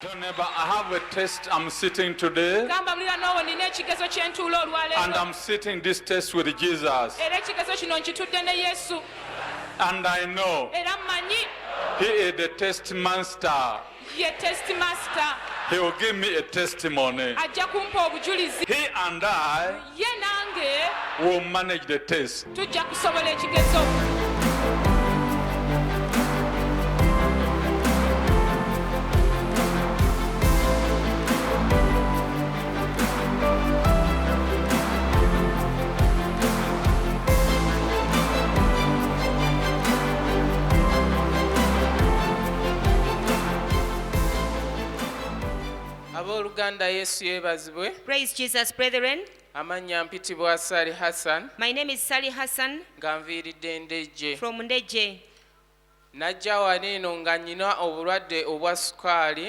Tell neighbor, I have a test I'm sitting today. And I'm sitting this test with Jesus. And I know he is the test master. He will give me a testimony. He and I will manage the test. Praise Jesus, brethren. My name is Sally Hassan from Ndeje.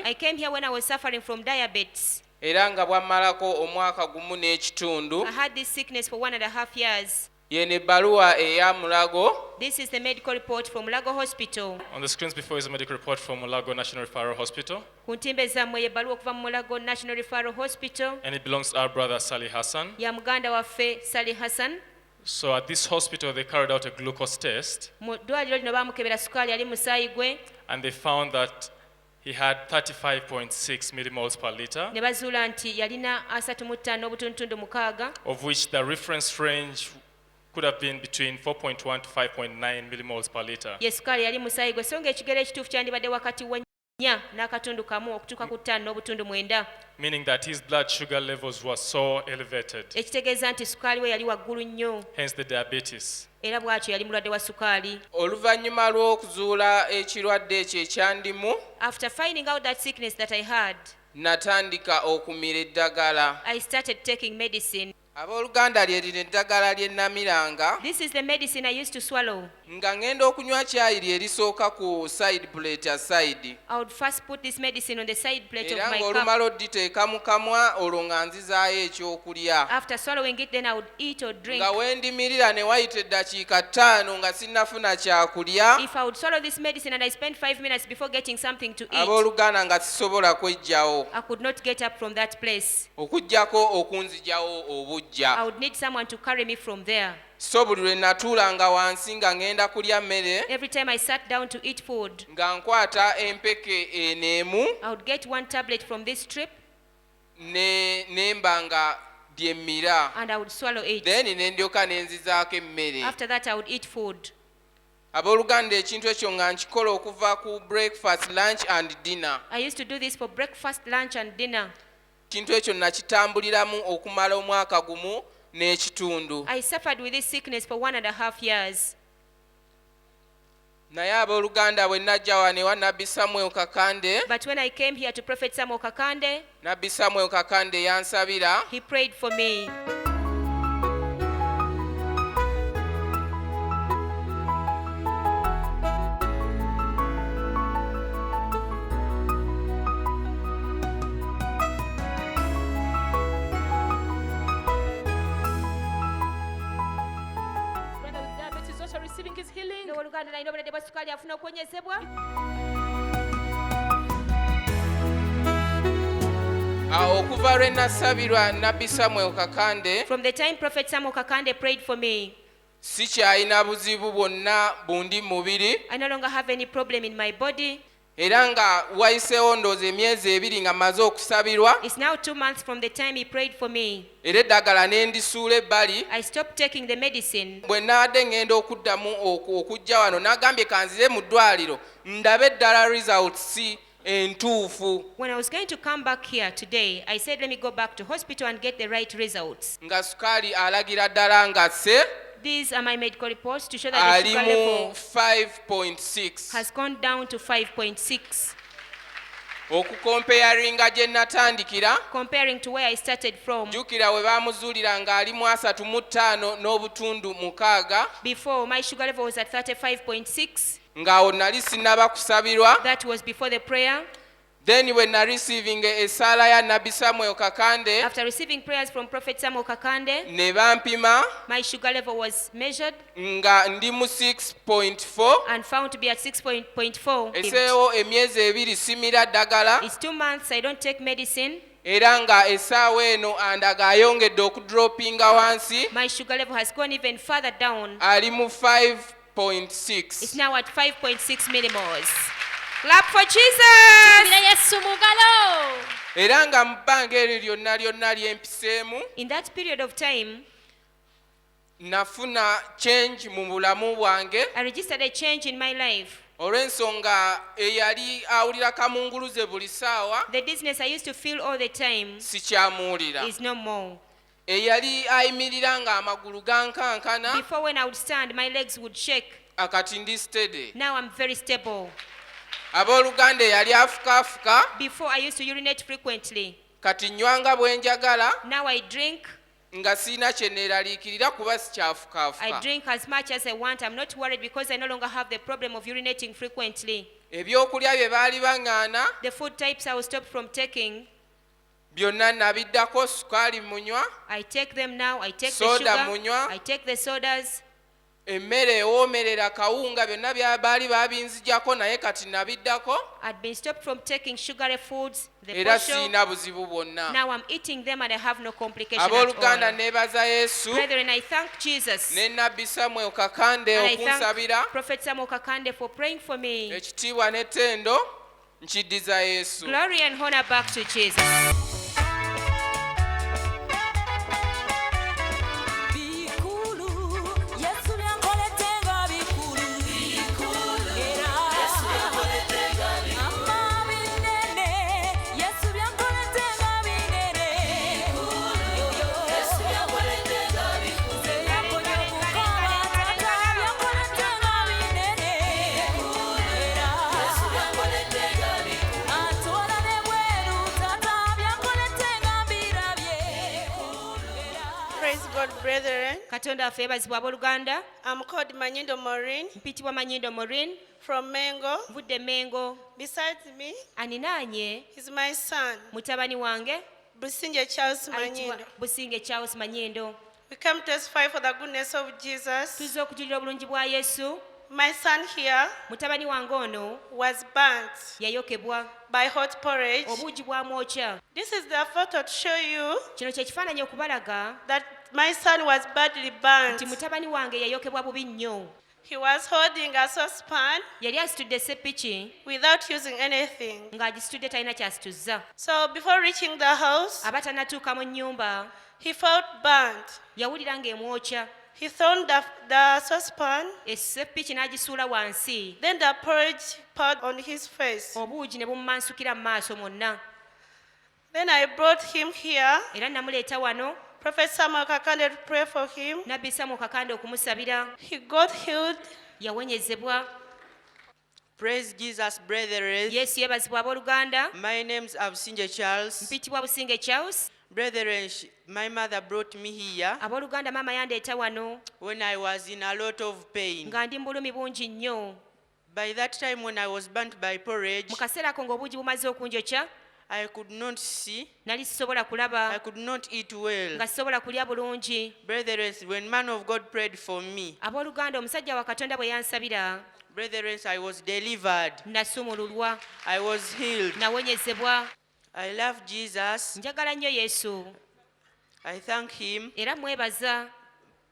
I came here when I was suffering from diabetes. I had this sickness for 1.5 years. This is the medical report from Mulago Hospital. On the screens before is a medical report from Mulago National Referral Hospital. National Referral Hospital. And it belongs to our brother Sally Hassan. Sally Hassan. So at this hospital they carried out a glucose test. And they found that he had 35.6 millimoles per liter. Of which the reference range could have been between 4.1 to 5.9 millimoles per liter. Meaning that his blood sugar levels were so elevated. Hence the diabetes. After finding out that sickness that I had, I started taking medicine. This is the medicine I used to swallow. I would first put this medicine on the side plate of my cup. After swallowing it, then I would eat or drink. If I would swallow this medicine and I spent 5 minutes before getting something to eat, I could not get up from that place. I would need someone to carry me from there. Every time I sat down to eat food, I would get one tablet from this strip and I would swallow it. After that I would eat food. I used to do this for breakfast, lunch and dinner. I suffered with this sickness for 1.5 years. But when I came here to Prophet Samuel Kakande, he prayed for me. Receiving his healing. From the time Prophet Samuel Kakande prayed for me, I no longer have any problem in my body. It's now 2 months from the time he prayed for me. I stopped taking the medicine. When I was going to come back here today, I said let me go back to hospital and get the right results. These are my medical reports to show that the sugar level 5.6 has gone down to 5.6. Comparing to where I started from. Before, my sugar level was at 35.6. That was before the prayer. Then when I receiving esala ya Nabi Samuel Kakande, After receiving prayers from Prophet Samuel Kakande, ne bampima my sugar level was measured nga ndi mu 6.4. and found to be at 6.4. Eseewo emyezi ebiri simira ddagala. It's 2 months I don't take medicine. Era nga essaawa eno andaga ayongedde okudropinga wansi. My sugar level has gone even further down. Ali mu It's 5.6. now at 5.6 millimoles. Clap for Jesus! Tukubira Yesu mu ngalo. Era nga mu bbanga eryo lyonna lyempiseemu In that period of time, nafuna change mu bulamu bwange I registered a change in my life. olw'ensonga eyali awulira kamunguluze buli ssaawa The dizziness I used to feel all the time sikyamuwulira. is no more. Eyali ayimirira nga amagulu gankankana Before, when I would stand, my legs would shake. akati ndi steady. Now I'm very stable. Abooluganda eyali afukaafuka Before, I used to urinate frequently. kati nywanga bwe njagala Now I drink. nga siina kye neeraliikirira kuba I sikyafukaafuka. drink as much as I want. I'm not worried because I no longer have the problem of urinating frequently. Ebyokulya bye baali baŋŋaana The food types I was stopped from taking, byonna nabiddako. Sukaali munywa, I take them now. I take the Soda sugar. munywa. I take the sodas. emmere ewoomerera kawunga byonna baali babinzijjako naye kati nabiddako I'd been stopped from taking sugary foods, the era posho. siina buzibu bwonna. Now I'm eating them and I have no complication at Abooluganda all. neebaza Yesu Brethren, I thank Jesus. ne Nabbi Samuel Kakande And I okunsabira. thank Prophet Samuel Kakande for praying for me. Ekitiibwa n'ettendo nkiddiza Yesu. Glory and honor back to Jesus. Praise God, brethren. Katonda waffe yeebazibwa abooluganda. I'm called Manyindo Maureen Mpitibwa Manyindo Maureen. from Mengo. Nvudde Mengo. Besides me Aninaanye is my son, mutabani wange Businje Charles ayitibwa Manyindo. Businge Charles Manyindo. We come to testify for the goodness of Jesus. Tuzze okujulira obulungi bwa Yesu. My son here Mutabani wange ono was burnt yayokebwa by hot porridge. obuugi bwamwokya. This is the photo to show you Kino kye kifaananyi okubalaga that my son was badly burnt. nti mutabani wange yayokebwa bubi nnyo. He was holding a saucepan Yali asitudde seppiki without using anything. ng'agisitudde talina kyasituzza. So before reaching the house, Aba tannatuuka mu nnyumba he felt burnt. yawulira ng'emwokya. He thrown the saucepan, Esseppiki n'agisuula wansi. then the porridge poured on his face. Obuugi ne bumumansukira mu maaso mwonna. Then I brought him here. Era namuleeta wano. Prophet Samuel Kakande to pray for him. Nabbi Samuel Kakande okumusabira. He got healed. Yawonyezebwa. Praise Jesus, brethren. Yesu yeebazibwa abooluganda. My name's Abusinje Charles. Mpitibwa Businge Charles. Brethren, my mother brought me here Abooluganda maama yandeeta wano when I was in a lot of pain. nga ndi mu bulumi bungi nnyo. By that time when I was burnt by porridge, Mu kaseera ako ng'obuugi bumaze okunjokya, I could not see, nali sisobola I kulaba, could not eat well. nga sisobola kulya bulungi. Brethren, when man of God prayed for me, Abooluganda omusajja wa Katonda bwe yansabira, brethren, I was delivered. nasumululwa, I was healed. nawonyezebwa. I love Jesus. Njagala nnyo Yesu I thank him. era mwebaza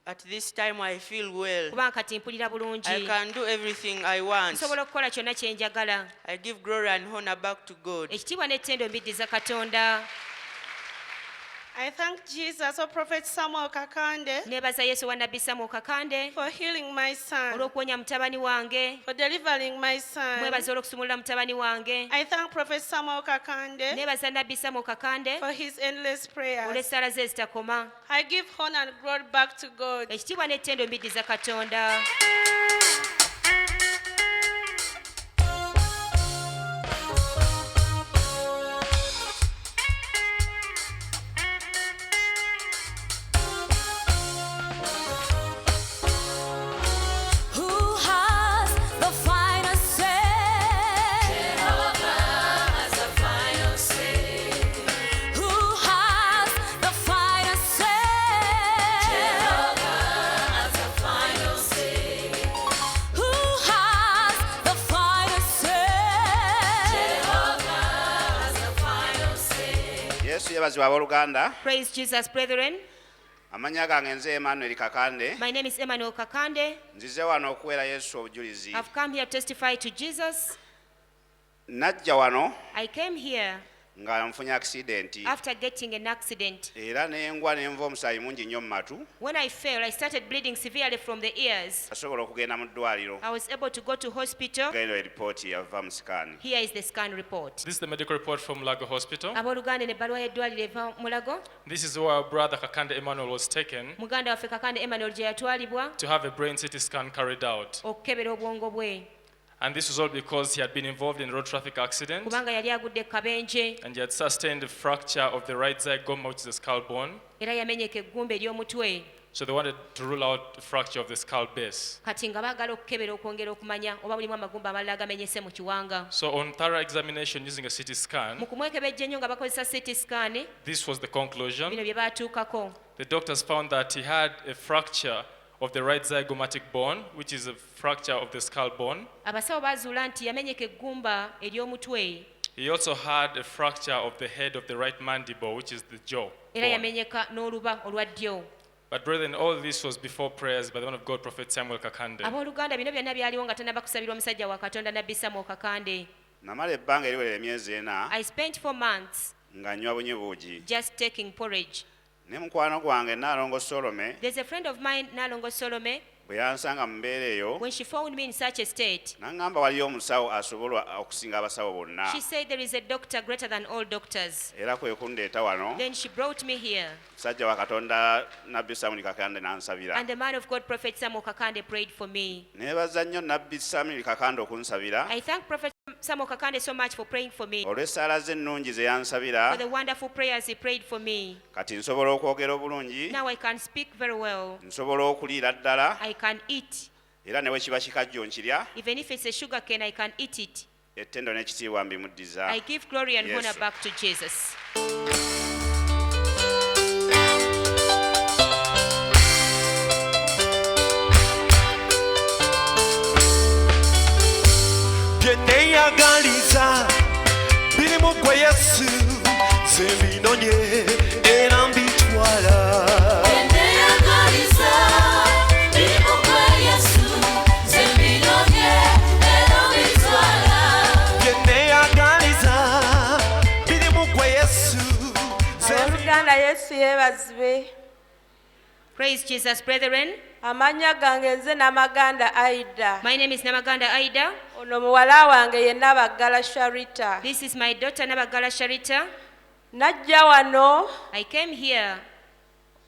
At this time I feel well. kubanga kati mpulira I bulungi. can do everything I want. Nsobola okukola kyonna kye njagala. I give glory and honor back to God. Ekitiibwa n'ettendo mbiddiza Katonda. I thank Jesus, or Prophet Samuel Kakande, Neebaza Yesu wa Nabbi Samuel Kakande for healing my son, olw'okuwonya mutabani wange. for delivering my son. Mwebaza olw'okusumulula mutabani wange. I thank Prophet Samuel Kakande Neebaza Nabbi Samuel Kakande for his endless prayers. olw'essaala ze ezitakoma. I give honor and glory back to God. Ekitiibwa n'ettendo mbiddiza Katonda. Who has the final say? Yesu yebazibwa abooluganda. Praise Jesus, brethren. Amanya gange nze Emmanuel Kakande. My name is Emmanuel Kakande. Nzize wano okuweera Yesu obujulizi. I've come here to testify to Jesus. Najja wano. I came here nga nfunye accident. After getting an accident. Era nengwa nenva omusaayi mungi nnyo mu matu. When I fell, I started bleeding severely from the ears. Asobola okugenda mu ddwaliro. I was able to go to hospital. Genda report yava mu scan. Here is the scan report. This is the medical report from Lago Hospital. Abooluganda ne ebbaluwa y'eddwaliro eva mu Lago. This is where our brother Kakande Emmanuel was taken muganda waffe Kakande Emmanuel gye yatwalibwa to have a brain CT scan carried out. okukebera obwongo bwe. And this was all because he had been involved in a road traffic accident kubanga yali agudde kabenje and he had sustained a fracture of the right zygoma, which is the skull bone. era yamenyeka eggumba ery'omutwe. So they wanted to rule out the fracture of the skull base. kati nga baagala okukebera okwongera okumanya oba mulimu amagumba amalala agamenyese mu kiwanga. So on thorough examination using a CT scan, mu kumwekebejja ennyo nga bakozesa CT scan, this was the conclusion. bino bye baatuukako. The doctors found that he had a fracture of the right zygomatic bone, which is a fracture of the skull bone. abasawo baazuula nti yamenyeka eggumba ery'omutwe. He also had a fracture of the head of the right mandible, which is the jaw era bone. yamenyeka n'oluba olwa ddyo. But brethren, all this was before prayers by the man of God, Prophet Samuel Kakande. abooluganda bino byonna byaliwo nga tannaba kusabirwa omusajja wa katonda nabbi Samuel Kakande. Namala ebbanga eriwera emyezi ena. I spent 4 months nga nnywa bunyi buugi. just taking porridge. Ne mukwano gwange Nalongo Solome. There's a friend of mine, Nalongo Solome. bwe yansanga mu mbeera eyo. When she found me in such a state, n'angamba waliyo omusawo asobola okusinga abasawo bonna. she said there is a doctor greater than all doctors. era kwe kundeeta wano. Then she brought me here. musajja wa Katonda Nabbi Samuel Kakande n'ansabira. And the man of God, Prophet Samuel Kakande, prayed for me. neebaza nnyo Nabbi Samuel Kakande okunsabira. I thank Prophet Samuel Kakande so much for praying for me, olw'essaala ze ennungi ze yansabira. for the wonderful prayers he prayed for me. kati nsobola okwogera obulungi. Now I can speak very well. nsobola okuliira ddala. I can eat. era ne bwe kiba kikajjo nkirya. Even if it's a sugar cane, I can eat it. ettendo n'ekitiibwa mbimuddiza. I give glory and honor Yesu. back to Jesus. byeneyagaliza biri mu gwe Yesu zebinonye era mbitwala. Yesu yeebazibwe. Praise Jesus, brethren. Amanya gange nze Namaganda Aida. My name is Namaganda Aida. Ono muwala wange ye Nabagala Sharita. This is my daughter Nabagala Sharita. Najja wano I came here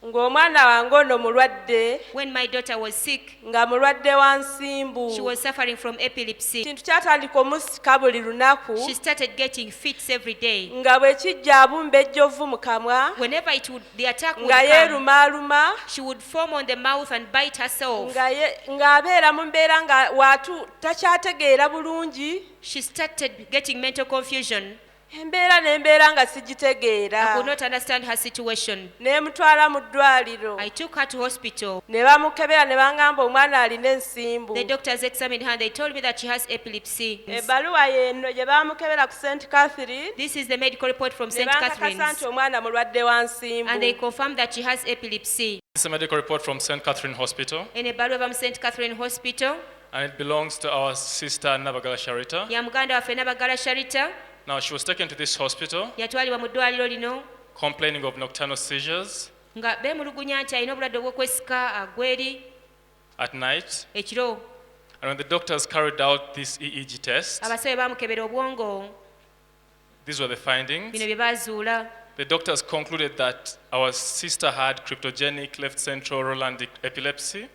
ng'omwana wange ono mulwadde. when my daughter was sick. Nga mulwadde wa nsimbu. She was suffering from epilepsy. Kintu kyatandika omusika buli lunaku. She started getting fits every day. Nga bwe kijja abumba ejjovu mu kamwa. Whenever the attack would nga come, yeerumaaluma. she would foam on the mouth and bite herself. Ng'abeera mu mbeera nga waatu takyategeera bulungi. She started getting mental confusion. Embeera n'embeera nga I sigitegeera. could not understand her situation. N'emutwala mu ddwaliro. I took her to hospital. Ne bamukebera ne bangamba omwana alina ensimbu. The doctors examined her and they told me that she has epilepsy. Ebbaluwa y'eno gye bamukebera ku St. Catherine. This is the medical report from Ne St. bankakasa Catherine's. nti omwana mulwadde wa nsimbu. And they confirmed that she has epilepsy. This is a medical report from St. Catherine Hospital, In a ebbaluwa from St. Catherine Hospital. and it belongs to our sister Nabagala Sharita. Ya muganda waffe Nabagala Sharita. Now, she was taken to this hospital Yatwalibwa mu ddwaliro lino complaining of nocturnal seizures nga beemulugunya nti alina obulwadde obw'okwesika agweri at night. ekiro. And when the doctors carried out this EEG test, Abasawo baamukebera obwongo. these were the findings. Bino bye baazuula. The doctors concluded that our sister had cryptogenic left central Rolandic epilepsy,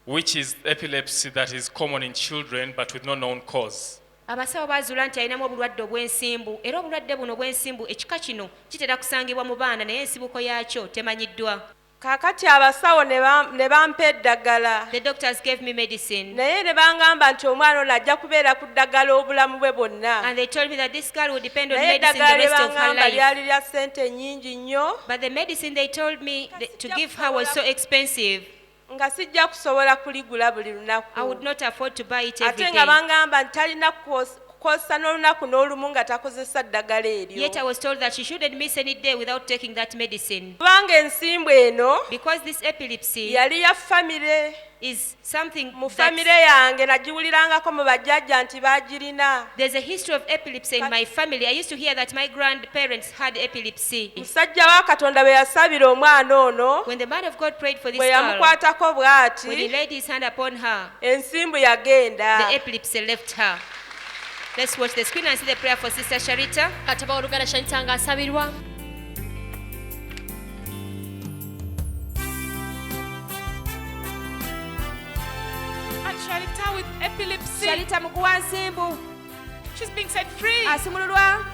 which is epilepsy that is common in children but with no known cause. Abasawo baazuula nti alinamu obulwadde obw'ensimbu era obulwadde buno obw'ensimbu ekika kino kitera kusangibwa mu baana naye ensibuko yaakyo temanyiddwa. Kaakati abasawo ne bampa eddagala. The doctors gave me medicine. Naye ne bangamba nti omwana ono ajja kubeera ku ddagala obulamu bwe bwonna. And they told me that this girl would depend on Naye medicine the eddagala lye rest of her bangamba life. lyali lya ssente nnyingi nnyo. But the medicine they told me to give her was so expensive. Nga sijja kusobola kuligula buli I lunaku. would not afford to buy it every Ate nga day. bangamba nti talina kosa n'olunaku n'olumu nga takozesa ddagala eryo. Yet I was told that she shouldn't miss any day without taking that medicine. Kubanga ensimbu eno Because this epilepsy yali ya famire. is something Mu famire yange nagiwulirangako mu bajjajja nti baagirina. There's a history of epilepsy in my family. I used to hear that my grandparents had epilepsy. Musajja wa Katonda bwe yasabira omwana ono, When the man of God prayed for this bwe girl, yamukwatako when he bw'ati, laid his hand upon her, ensimbu yagenda. the epilepsy left her. Let's watch the screen and see the prayer for Sister Sharita. kataba oluganda Sharita nga asabirwa. And Sharita with epilepsy. Sharita muguwa nsimbu She's being set free. asimululwa.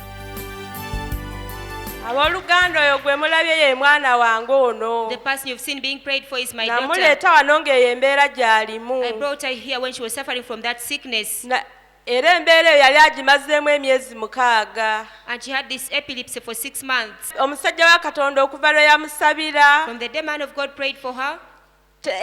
Abooluganda oyo gwe mulabye ye mwana wange ono. The person you've seen being prayed for is my daughter. Namuleeta wano ng'eyo embeera gy'alimu. I brought her here when she was suffering from that sickness. Era embeera eyo yali agimazeemu emyezi 6. And she had this epilepsy for 6 months. Omusajja wa Katonda okuva lwe yamusabira, From the day man of God prayed for her,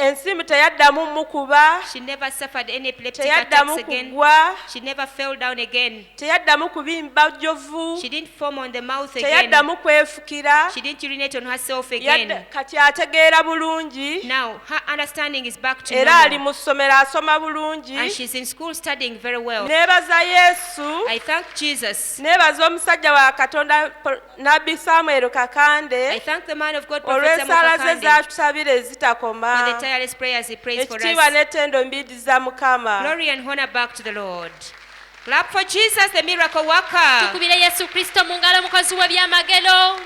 ensimbu teyaddamu mukuba, she never suffered any epileptic teyaddamu attacks again. kugwa, She never fell down again. teyaddamu kubimba jovu, She didn't foam on the mouth again. teyaddamu kwefukira. She didn't urinate on herself again. Kati ategeera bulungi, Now her understanding is back to era ali normal. mu ssomero asoma bulungi. And she's in school studying very well. Neebaza Yesu, I thank Jesus. neebaza omusajja wa Katonda Nabbi Samuel I Kakande thank the man of God, Prophet Samuel olw'ensaala ze Kakande, z'atusabira for ezitakoma. the tireless prayers he prays for Ekitiibwa us. n'ettendo mbidiza Mukama. Glory and honor back to the Lord. Clap for Jesus, the miracle worker. Tukubire Yesu Kristo mu ngalo mukozi w'ebyamagero.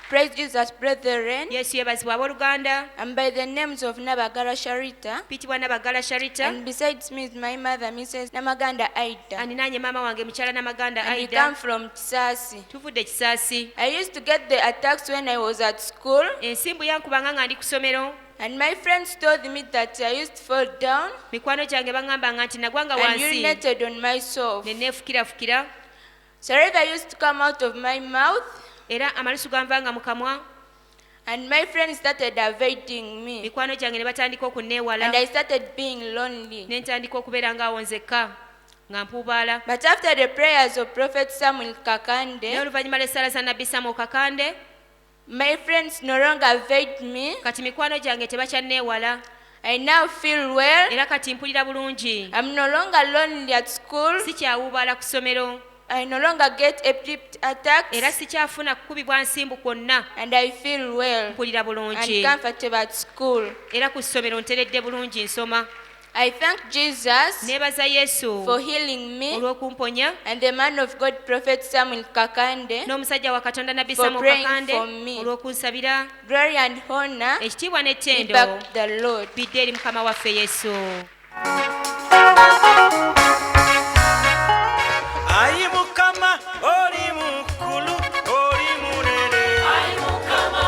Praise Jesus, brethren. Yesu yebazibwa abooluganda. And by the names of Nabagala Sharita, Pitibwa Nabagala Sharita. and besides me is my mother, Mrs. Namaganda Aida. And nanye mama wange mukyala Namaganda And we come Aida. from Kisasi. Tuvudde Kisaasi. I used to get the attacks when I was at school, Ensimbu yankubanga nga ndi ku ssomero. and my friends told me that I used to fall down Mikwano gyange baŋŋambanga nti nagwanga and wansi urinated on myself. ne neefukirafukira. Saliva used to come out of my mouth, Era amalusu ganvanga mu kamwa. and my friends started avoiding me, Mikwano gyange ne batandika okunneewala. and I started being lonely. Ne ntandika okubeera ng'awo nzekka nga mpuubaala. But after the prayers of Prophet Samuel Kakande, Naye oluvannyuma lw'essaala za Nabbi Samuel Kakande, my friends no longer avoid me. kati mikwano gyange tebakyanneewala. I now feel well. Era kati mpulira bulungi. I'm no longer lonely at school. Sikyawuubaala ku ssomero. I no longer get epileptic attacks. Era sikyafuna kukubibwa nsimbu kwonna. And I feel well Mpulira and bulungi. comfortable at school. Era ku ssomero nteredde bulungi nsoma. I thank Jesus Neebaza Yesu for healing me, olw'okumponya, and the man of God, Prophet Samuel Kakande. n'omusajja wa Katonda Nabbi For Samuel praying Kakande for me. olw'okunsabira. Glory and honor Ekitiibwa be n'ettendo back to the Lord. bidde eri Mukama waffe Yesu. Ayi Mukama oli mukulu oli munene. Ayi Mukama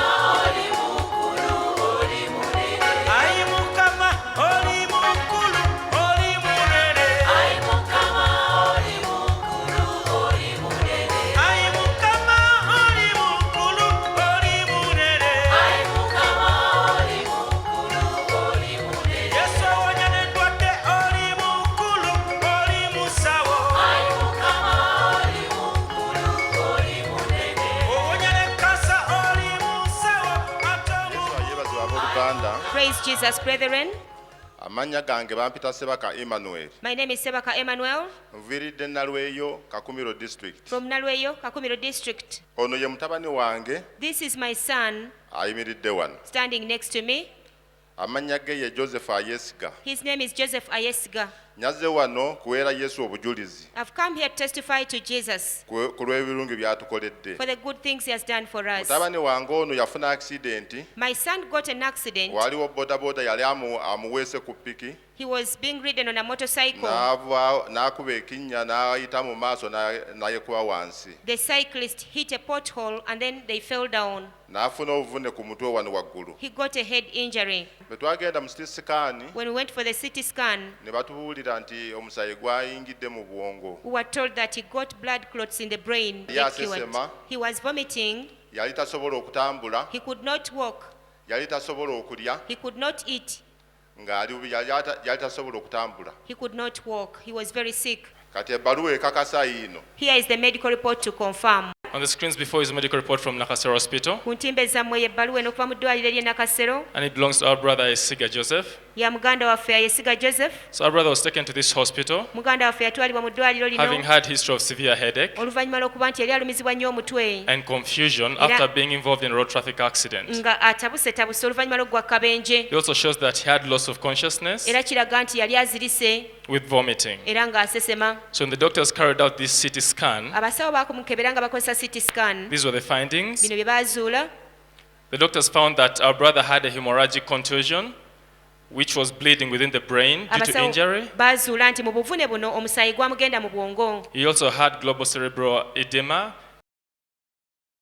oli mukulu oli munene. Ayi Mukama oli mukulu oli munene. Ayi Mukama oli mukulu oli munene. Ayi Mukama oli mukulu oli munene. Ayi Mukama oli mukulu oli munene. Yesu awonyana endwadde oli mukulu oli musawo. Ayi Mukama oli mukulu oli munene. Owonyana ekkasa oli musawo ate Yeebazibwa abooluganda. Praise Jesus, brethren. Amannya gange bampita Sebaka Emmanuel. My name is Sebaka Emmanuel Nviiridde Nalweyo Kakumiro district. from Nalweyo, Kakumiro district. Ono ye mutabani wange This is my son ayimiridde wano. standing next to me. Amannya ge ye Joseph Ayesiga. His name is Joseph Ayesiga. Nyaze wano kuweera Yesu obujulizi I've come here to testify to Jesus ku lw'ebirungi by'atukoledde. for the good things he has done for us. Mutabani wange ono yafuna accident. My son got an accident. Waliwo bodaboda yali amuweese ku ppiki. He was being ridden on a motorcycle. N'akuba ekinnya n'ayita mu maaso n'ayekuba wansi. The cyclist hit a pothole and then they fell down. N'afuna obuvune ku mutwe wano waggulu. He got a head injury. Bwe twagenda mu CT scan When we went for the CT scan, ne batubuulira nti omusaayi gwayingidde mu bwongo. we were told that he got blood clots in the brain. Yasesema. He was vomiting. Yali tasobola okutambula. He could not walk. Yali tasobola okulya. He could not eat. Yali tasobola okutambula. He could not walk. He was very sick. kati ebbaluwa ekakasa ino. Here is the medical report to confirm. On the screens before is a medical report from Nakasero Hospital. Ku ntimbe zammwe ebbaluwa eno okuva mu ddwaliro ery'e Nakasero. And it belongs to our brother Esiga Joseph. Ya muganda waffe Yesiga Joseph. So our brother was taken to this hospital, Muganda waffe yatwalibwa mu ddwaliro having lino had history of severe headache oluvannyuma lw'okuba nti yali alumizibwa nnyo omutwe and confusion after being involved in a road traffic accident. nga atabusetabuse oluvannyuma lw'oggwa kabenje. It also shows that he had loss of consciousness Era kiraga nti yali azirise with vomiting. era ng'asesema. So when the doctors carried out this CT scan, Abasawo baakumukebera nga bakozesa CT scan. these were the findings. Bino bye baazuula. The doctors found that our brother had a hemorrhagic contusion, which was bleeding within the brain due to injury. Baazuula nti mu buvune buno omusaayi gwamugenda mu bwongo. He also had global cerebral edema.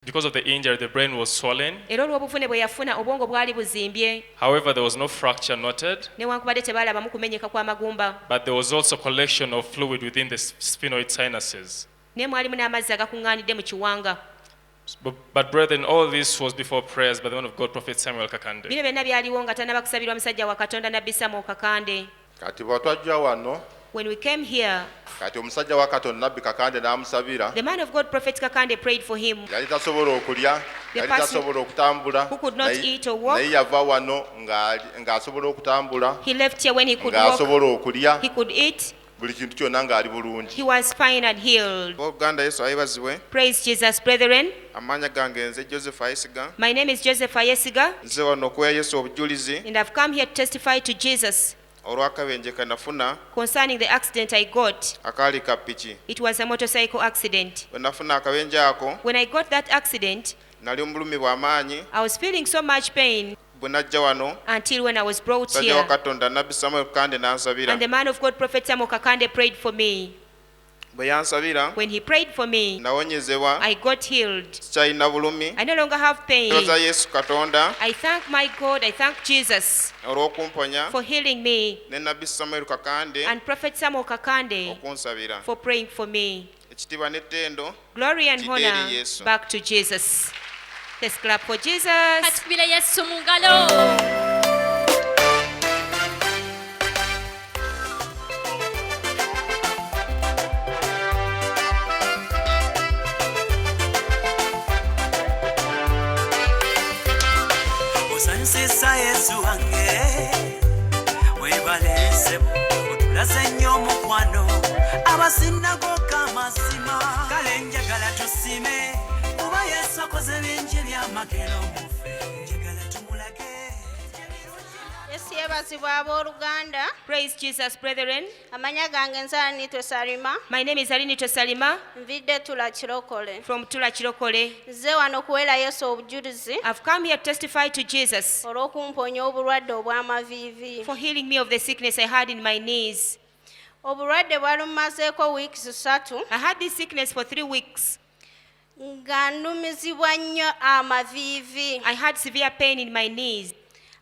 Because of the injury, the brain was swollen. Era olw'obuvune bwe yafuna obwongo bwali buzimbye. However, there was no fracture noted, Newankubadde tebaalabamu kumenyeka kw'amagumba. but there was also collection of fluid within the sphenoid sinuses. Naye mwalimu n'amazzi agakuŋŋaanidde mu kiwanga. But brethren, all this was before prayers by the man of God, Prophet Samuel Kakande. Bino byonna byaliwo nga tannaba kusabirwa musajja wa Katonda Nabbi Samuel Kakande. Kati bwatwajja wano When we came here, kati omusajja wa Katonda Nabbi Kakande n'amusabira. the man of God, Prophet Kakande, prayed for him. Yali tasobola okulya, The yali person tasobola okutambula. who could not eat or walk. Naye yava wano ng'asobola okutambula, He left here when he could walk, ng'asobola okulya, he could eat, buli kintu kyonna ng'ali bulungi. he was fine and healed. Uganda Yesu ayibazibwe. Praise Jesus, brethren. Amaanya gange nze Joseph Ayesiga. My name is Joseph Ayesiga, Nze wano okuwa Yesu obujulizi and I've come here to testify to Jesus olw'akabenje kanafuna concerning the accident I got. akaali ka piki. It was a motorcycle accident. Bwe nafuna akabenje ako When I got that accident, nali omulumi bw'amaanyi I was feeling so much pain bwe najja wano until when I was brought musajja wa here. Katonda Nabbi Samuel Kakande n'ansabira. And the man of God, Prophet Samuel Kakande, prayed for me. Bwe yansabira When he prayed for me, nawonyezebwa, I got healed. sikyalina bulumi. I no longer have pain. Njoza Yesu Katonda I thank my God, I thank Jesus olw'okumponya for healing me, ne Nabbi Samuel Kakande and Prophet Samuel Kakande okunsabira. for praying for me. Ekitiibwa n'ettendo Glory and kidde eri honor Yesu. back to Jesus. Let's clap for Jesus. Katukubira Yesu mu ngalo. Osansisa Yesu wange webalese otulaze nnyo omukwano abasinagoga amazima kale njagala tusime kuba Yesu akoze bingi ebyamagero mufe njagala tumulage. Yesu yeebazibwa abooluganda. Praise Jesus, brethren. Amanya gange nze Alinitwe Salima. My name is Alinitwe Salima Nvidde Tula Kirokole. from Tula Kirokole. Nze wano kuweera Yesu obujulizi I've come here to testify to Jesus olw'okumponya obulwadde obw'amaviivi. for healing me of the sickness I had in my knees. Obulwadde bwali bumazeeko wiiki 3 I had this sickness for 3 weeks. nga nnumizibwa nnyo amaviivi. I had severe pain in my knees.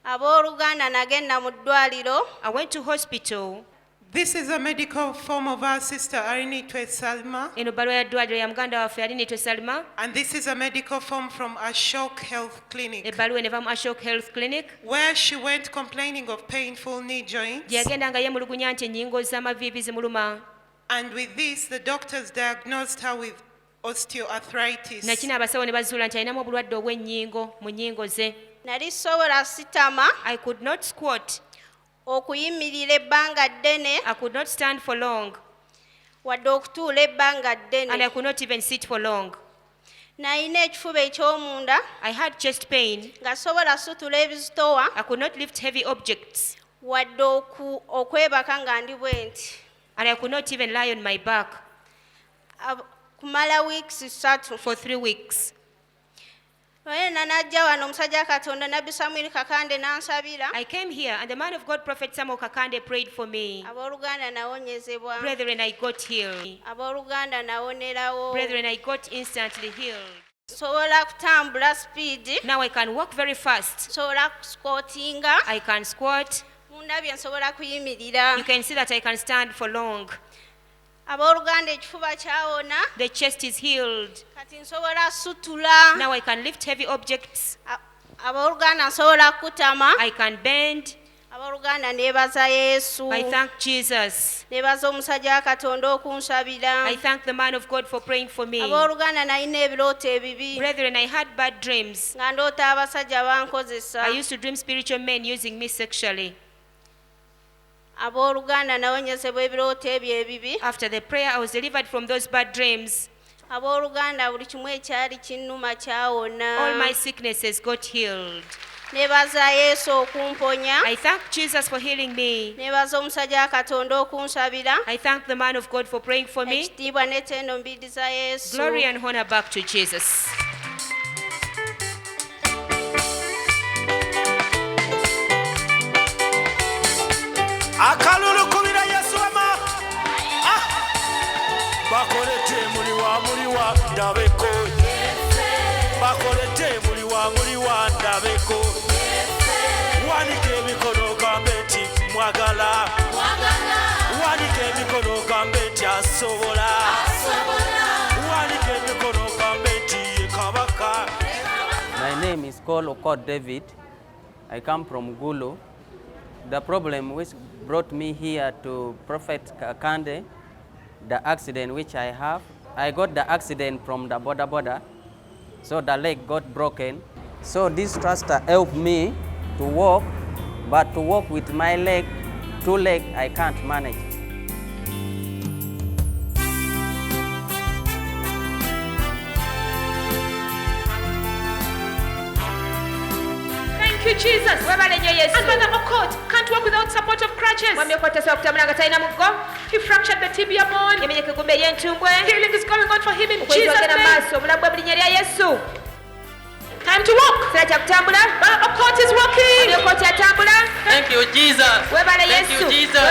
Abooluganda nagenda mu ddwaliro. I went to hospital. This is a medical form of our sister Alinitwe Salma. Eno bbaluwa ya ddwaliro ya muganda waffe Alinitwe Salima. And this is a medical form from Ashok Health Clinic, Ebbaluwa eno eva mu Ashok Health Clinic. where she went complaining of painful knee joints. Gye yagenda nga yeemulugunya nti ennyingo z'amaviivi zimuluma. And with this, the doctors diagnosed her with osteoarthritis. Nakino abasawo ne bazuula nti alinamu obulwadde obw'ennyingo mu nnyingo ze. Nali sobola sitama. I could not squat. Okuyimirira ebbanga ddene. I could not stand for long. Wadde okutuula ebbanga ddene. And I could not even sit for long. Nalina ekifuba eky'omunda. I had chest pain. Nga sobola situla ebizitowa. I could not lift heavy objects. Wadde okwebaka nga ndi bwe nti. And I could not even lie on my back. Kumala weeks 3. For 3 weeks. Najja wano omusajja Katonda Nabbi Samuel Kakande n'ansabira. I came here and the man of God, Prophet Samuel Kakande, prayed for me. Abooluganda nawonyezebwa. Brethren, I got healed. Abooluganda nawonerawo. Brethren, I got instantly healed. Sobola kutambula speed. Now I can walk very fast. Sobola squattinga. I can squat. Mundabye nsobola kuyimirira. You can see that I can stand for long. Abooluganda ekifuba kyawona. The chest is healed. Kati nsobola sutula. Now I can lift heavy objects. Abooluganda nsobola kutama. I can bend. Abaluganda nebaza Yesu. I thank Jesus. Nebaza omusajja Katonda okunsabira. I thank the man of God for praying for me. Abaluganda nalina ebirooto ebibi. Brethren, I had bad dreams. Nga ndoota abasajja bankozesa. I used to dream spiritual men using me sexually. Aboluganda nawonyezebwa ebirooto ebyo ebibi. After the prayer, I was delivered from those bad dreams. Aboluganda buli kimu ekyali kinnuma kyawona. All my sicknesses got healed. Nebaza Yesu okumponya. I thank Jesus for healing me. Nebaza omusajja Katonda okunsabira. I thank the man of God for praying for me. Ekitiibwa n'ettendo mbiriza Yesu. Glory and honor back to Jesus. Akalulu kubira Yesu ama. Bakolete muliwa ndabeko. Bakolete muliwa ndabeko. Wanike mikono gambeti mwagala. Wanike mikono gambeti asobola. Wanike mikono gambeti kabaka. My name is called Okot David. I come from Gulu. The problem which brought me here to Prophet Kakande, the accident which I got the accident from the border, so the leg got broken. So this thruster helped me to walk, but to walk with my leg, 2 legs, I can't manage. Thank you, Jesus. And Brother Okot can't walk without support of crutches. He fractured the tibia bone. Healing is going on for him in Jesus' name. Time to walk. Brother Okot is walking. Thank you, Jesus. Thank you, Jesus.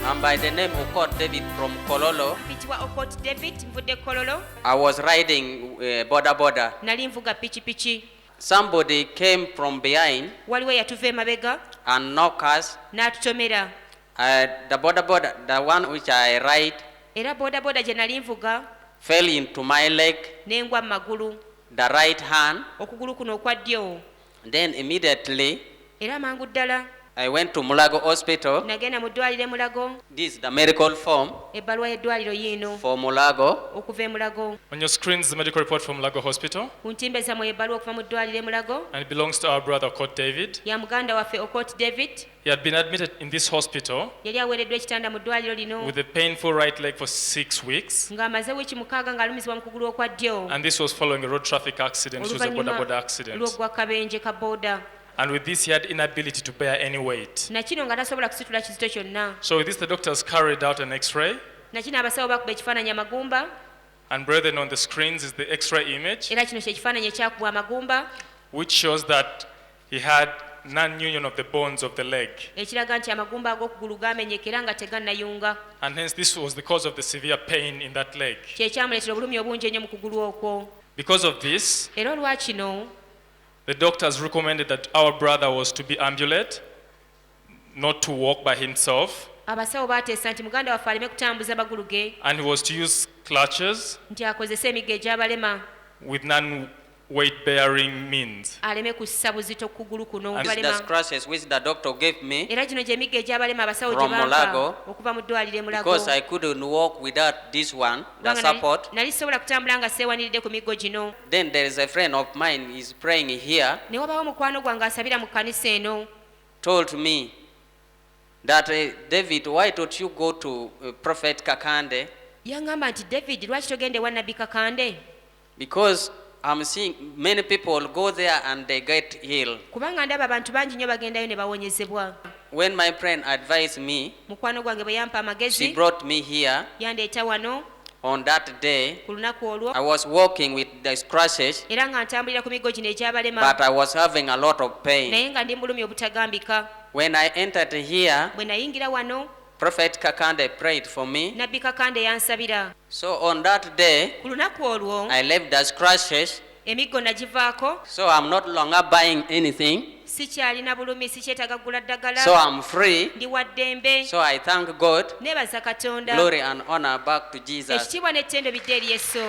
I'm by the name Okot David from Kololo. I was riding border. Somebody came from behind and knocked us. The border, the one which I ride, fell into my leg, the right hand. Then immediately I went to Mulago Hospital. This is the medical form for Mulago. On your screen is the medical report from Mulago Hospital. And it belongs to our brother Okot David. He had been admitted in this hospital with a painful right leg for 6 weeks. And this was following a road traffic accident, which was a border accident. And with this, he had inability to bear any weight. So with this, the doctors carried out an X-ray. And brethren, on the screens is the X-ray image, which shows that he had non-union of the bones of the leg. And hence, this was the cause of the severe pain in that leg. Because of this, the doctors recommended that our brother was to be ambulate, not to walk by himself. And he was to use clutches with non-weight-bearing means. And the crutches which the doctor gave me from Mulago, because I couldn't walk without this one, the support. Then there is a friend of mine, he's praying here, told me that David, why don't you go to Prophet Kakande? Because I'm seeing many people go there and they get healed. When my friend advised me, she brought me here. On that day, I was walking with the crutches, but I was having a lot of pain. When I entered here, Prophet Kakande prayed for me. So on that day, I left the crutches emiggo nagivaako. So I'm not longer buying anything. Sikyalina bulumi, sikyetaaga kugula ddagala. So I'm free. Ndi wa ddembe. So I thank God. Neebaza Katonda. Glory and honor back to Jesus. Ekitiibwa n'ettendo bidde eri Yesu.